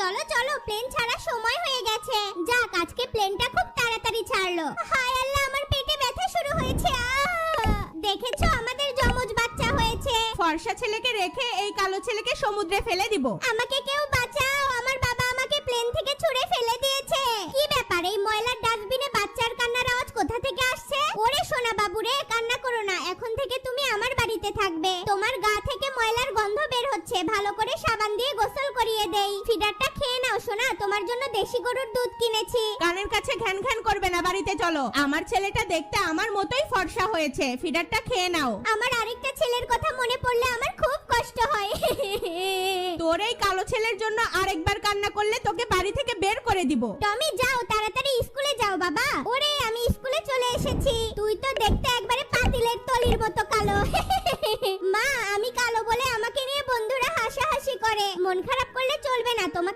চলো চলো, প্লেন ছাড়ার সময় হয়ে গেছে। যাক, আজকে প্লেনটা খুব তাড়াতাড়ি ছাড়লো। হায় আল্লাহ, আমার পেটে ব্যথা শুরু হয়েছে। দেখেছো, আমাদের যমজ বাচ্চা হয়েছে। ফর্সা ছেলেকে রেখে এই কালো ছেলেকে সমুদ্রে ফেলে দিব। আমাকে কেউ বাঁচাও, আমার বাবা আমাকে প্লেন থেকে ছুঁড়ে ফেলে দিয়েছে। কি ব্যাপার, এই ময়লার ডাস্টবিনে বাচ্চার কান্নার আওয়াজ কোথা থেকে আসছে? ওরে সোনা বাবু রে, কান্না করো না, এখন থেকে তুমি আমার বাড়িতে থাকবে। তোমার গা থেকে ময়লার গন্ধ বের হচ্ছে, ভালো করে সাবান দিয়ে গোসল করিয়ে দেই। ফিডারটা খেয়ে নাও সোনা, তোমার জন্য দেশি গরুর দুধ কিনেছি। কানের কাছে ঘ্যান ঘ্যান করবে না, বাড়িতে চলো। আমার ছেলেটা দেখতে আমার মতোই ফর্সা হয়েছে, ফিডারটা খেয়ে নাও। আমার আরেকটা ছেলের কথা মনে পড়লে আমার খুব কষ্ট হয়। তোর এই কালো ছেলের জন্য আরেকবার কান্না করলে তোকে বাড়ি থেকে বের করে দিব। টমি যাও, তাড়াতাড়ি স্কুলে যাও বাবা। ওরে, আমি স্কুলে চলে এসেছি। তুই তো দেখতে একবারে পাতিলের তলির মতো কালো। মা, আমি কালো বলে আমাকে নিয়ে বন্ধুরা হাসাহাসি করে। মন খারাপ করলে চলবে না, তোমাকে